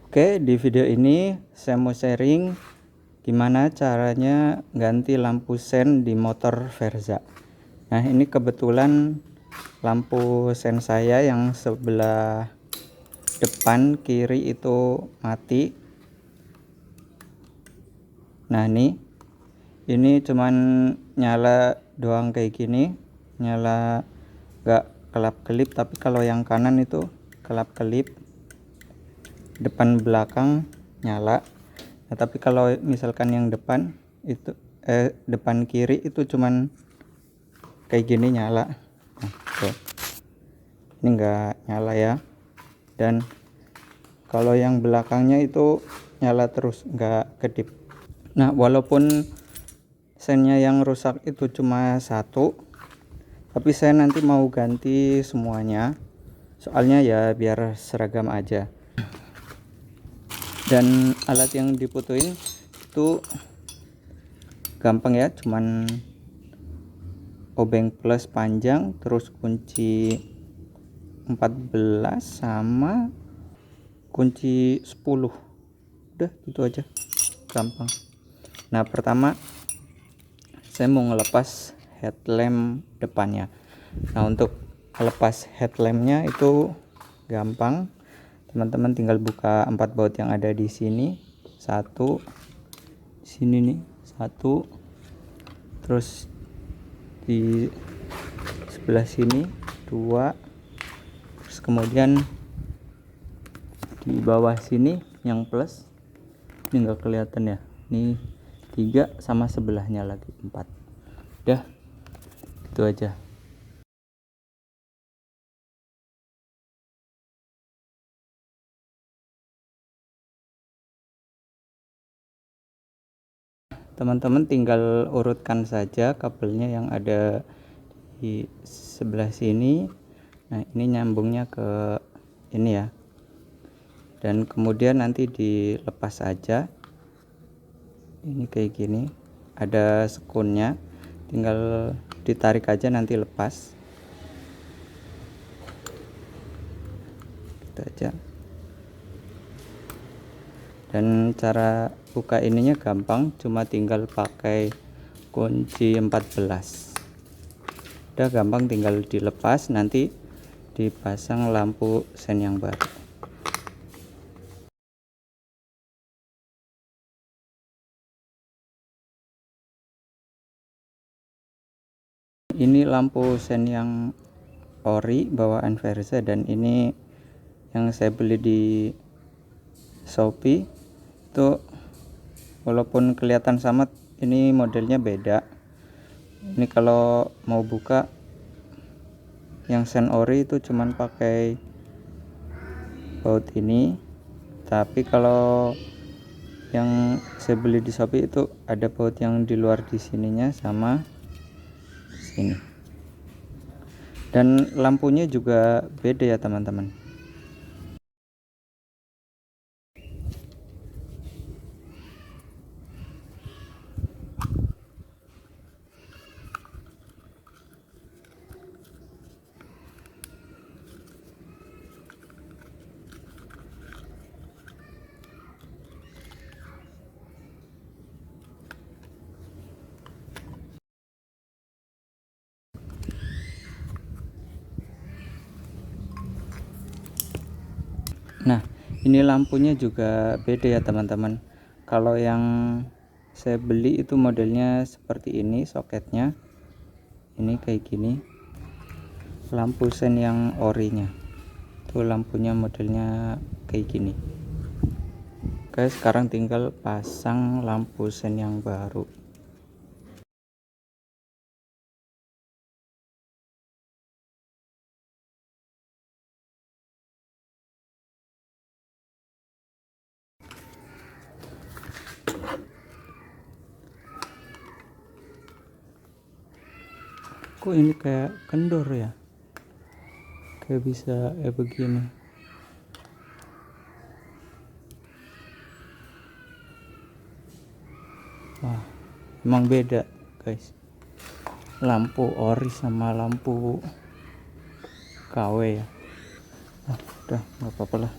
Oke, di video ini saya mau sharing gimana caranya ganti lampu sen di motor Verza. Nah, ini kebetulan lampu sen saya yang sebelah depan kiri itu mati. Nah, ini cuman nyala doang kayak gini, nyala gak kelap-kelip, tapi kalau yang kanan itu kelap-kelip, depan belakang nyala. Nah, tapi kalau misalkan yang depan itu depan kiri itu cuman kayak gini nyala. Nah, tuh. Ini enggak nyala ya. Dan kalau yang belakangnya itu nyala terus, enggak kedip. Nah, walaupun sennya yang rusak itu cuma satu, tapi saya nanti mau ganti semuanya. Soalnya ya biar seragam aja. Dan alat yang diputuin itu gampang ya, cuman obeng plus panjang, terus kunci 14 sama kunci 10. Udah gitu aja, gampang. Nah, pertama saya mau ngelepas headlamp depannya. Nah, untuk lepas headlampnya itu gampang, teman-teman tinggal buka 4 baut yang ada di sini. Satu sini nih, satu, terus di sebelah sini 2, terus kemudian di bawah sini yang plus, ini enggak kelihatan ya, ini 3 sama sebelahnya lagi 4. Udah gitu aja. Teman-teman tinggal urutkan saja kabelnya yang ada di sebelah sini. Nah, ini nyambungnya ke ini ya, dan kemudian nanti dilepas aja. Ini kayak gini, ada sekunnya, tinggal ditarik aja nanti lepas. Gitu aja. Dan cara buka ininya gampang, cuma tinggal pakai kunci 14. Udah gampang, tinggal dilepas, nanti dipasang lampu sen yang baru. Ini lampu sen yang ori bawaan Verza, dan ini yang saya beli di Shopee. Itu walaupun kelihatan sama, ini modelnya beda. Ini kalau mau buka yang sen ori itu cuman pakai baut ini, tapi kalau yang saya beli di Shopee itu ada baut yang di luar di sininya sama sini. Dan lampunya juga beda ya teman-teman. Nah, ini lampunya juga beda ya teman-teman. Kalau yang saya beli itu modelnya seperti ini, soketnya ini kayak gini. Lampu sen yang orinya tuh lampunya modelnya kayak gini. Oke, sekarang tinggal pasang lampu sen yang baru. Kok ini kayak kendor ya, kayak bisa begini. Wah, emang beda guys, lampu ori sama lampu KW ya. Udah nggak apa-apa lah.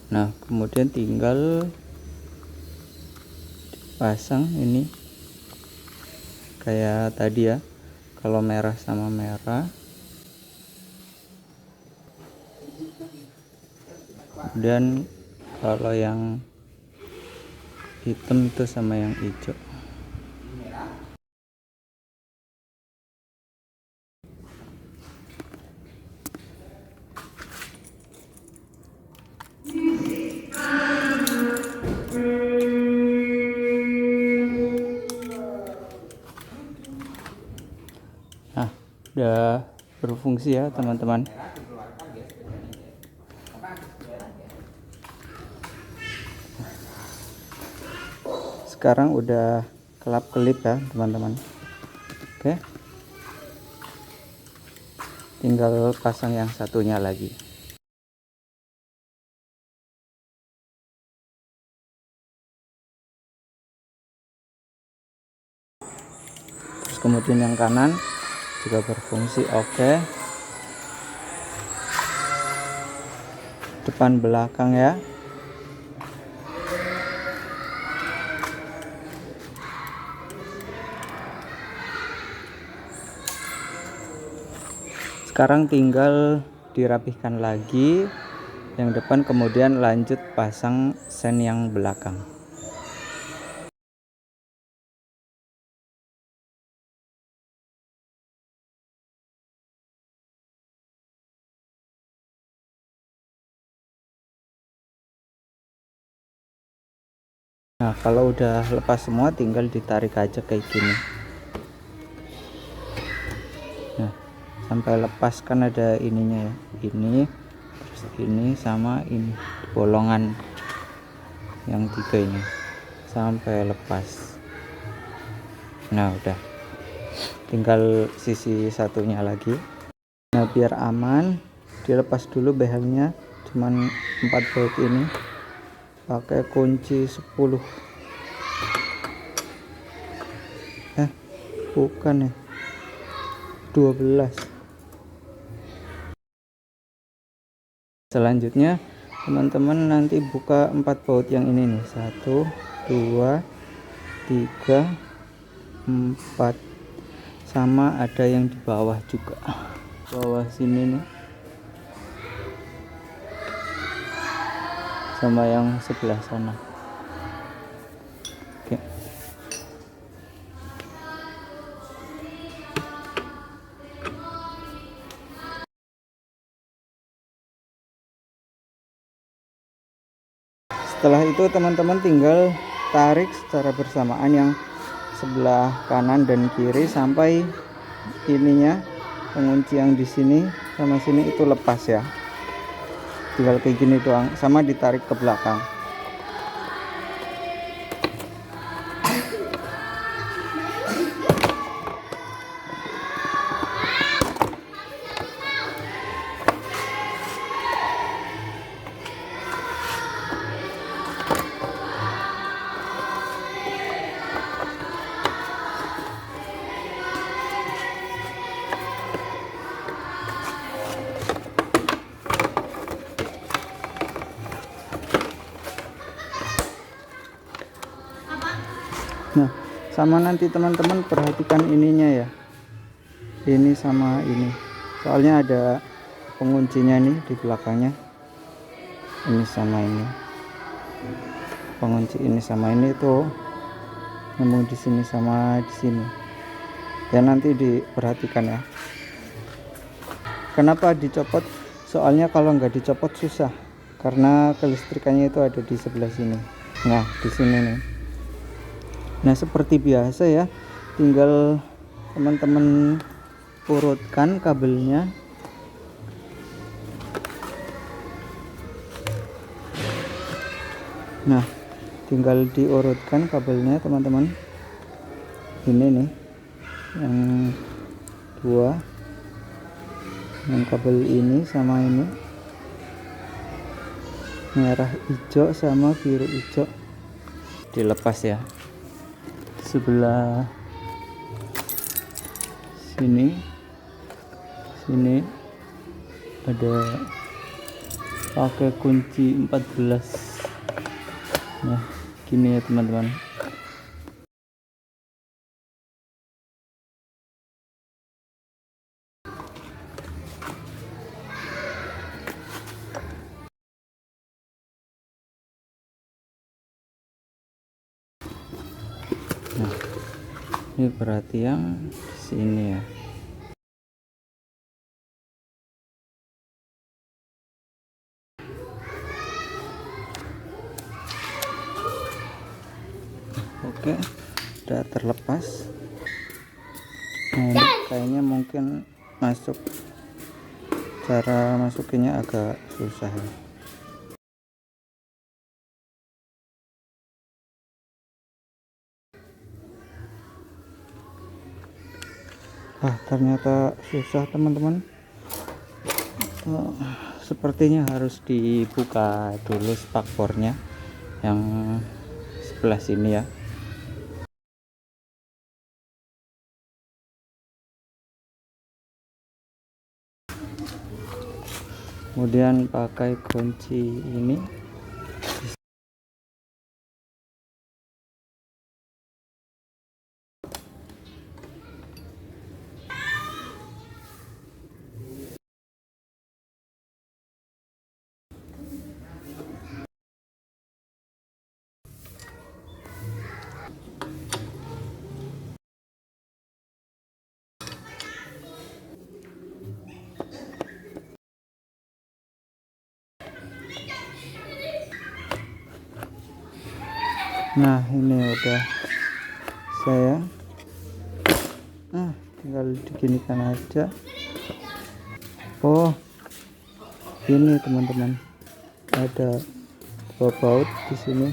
Nah, kemudian tinggal pasang ini kayak tadi ya, kalau merah sama merah, kemudian kalau yang hitam itu sama yang hijau. Nah, udah berfungsi ya teman-teman. Sekarang udah kelap-kelip ya teman-teman. Oke, tinggal pasang yang satunya lagi. Terus kemudian yang kanan juga berfungsi. Oke, depan belakang ya. Sekarang tinggal dirapihkan lagi yang depan, kemudian lanjut pasang sen yang belakang. Nah, kalau udah lepas semua tinggal ditarik aja kayak gini. Nah, sampai lepas kan ada ininya ya, ini terus ini sama ini, bolongan yang 3 ini sampai lepas. Nah, udah tinggal sisi satunya lagi. Nah, biar aman dilepas dulu behelnya, cuman 4 baut ini pakai kunci 10. Bukan ya, 12. Selanjutnya teman-teman nanti buka 4 baut yang ini nih, 1 2 3 4, sama ada yang di bawah juga, bawah sini nih, sama yang sebelah sana. Oke, setelah itu teman-teman tinggal tarik secara bersamaan yang sebelah kanan dan kiri sampai ininya, pengunci yang di sini sama sini itu lepas ya. Tinggal kayak gini doang, sama ditarik ke belakang. Nah, sama nanti teman-teman perhatikan ininya ya, ini sama ini, soalnya ada penguncinya nih di belakangnya, ini sama ini, pengunci ini sama ini tuh nyambung di sini sama di sini ya, nanti diperhatikan ya. Kenapa dicopot? Soalnya kalau nggak dicopot susah, karena kelistrikannya itu ada di sebelah sini. Nah, di sini nih. Nah, seperti biasa ya, tinggal teman-teman urutkan kabelnya. Nah, tinggal diurutkan kabelnya teman-teman. Ini nih yang 2, yang kabel ini sama ini, merah hijau sama biru hijau, dilepas ya. Sebelah sini ada pakai kunci 14. Nah gini ya teman-teman. Nah ini berarti yang di sini ya. Oke, udah terlepas. Nah ini kayaknya mungkin masuk, cara masukinnya agak susah ya. Ternyata susah teman-teman. Sepertinya harus dibuka dulu spakbornya yang sebelah sini ya. Kemudian pakai kunci ini. Nah ini udah saya tinggal diginikan aja. Oh ini teman-teman, ada dua baut di sini.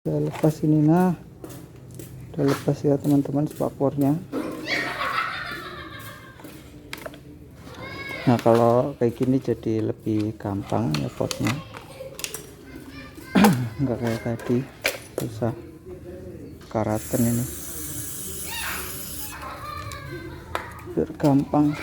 Udah lepas ini. Nah udah lepas ya teman-teman spakbornya. Nah kalau kayak gini jadi lebih gampang ya potnya, nggak kayak tadi susah karatan. Ini biar gampang.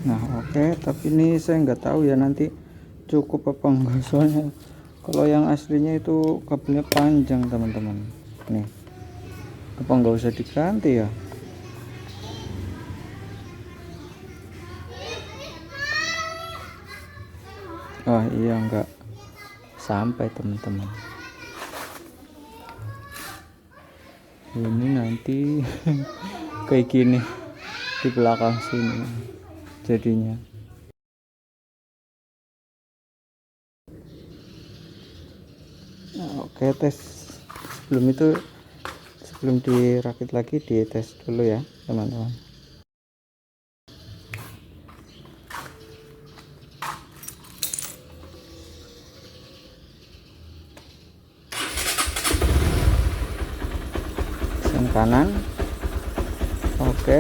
Nah oke, tapi ini saya nggak tahu ya nanti cukup apa enggak, soalnya kalau yang aslinya itu kabelnya panjang teman-teman. Nih apa nggak usah diganti ya? Iya nggak sampai teman-teman. Ini nanti kayak gini di belakang sini jadinya. Nah, oke, tes sebelum dirakit lagi, dites dulu ya teman-teman. Yang kanan oke,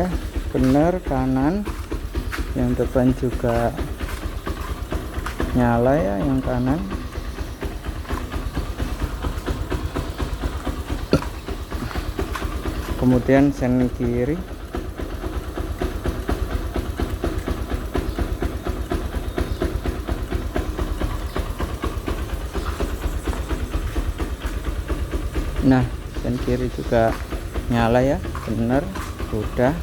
bener kanan. Yang depan juga nyala ya, yang kanan. Kemudian sen kiri nah sen kiri juga nyala ya, bener udah.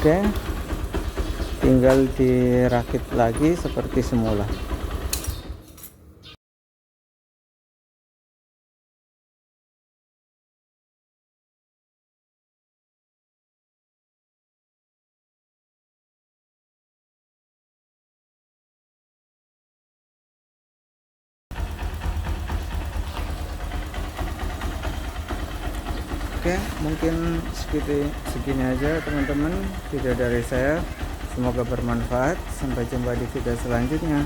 Oke, tinggal dirakit lagi seperti semula. Oke, mungkin segini aja teman-teman video dari saya. Semoga bermanfaat. Sampai jumpa di video selanjutnya.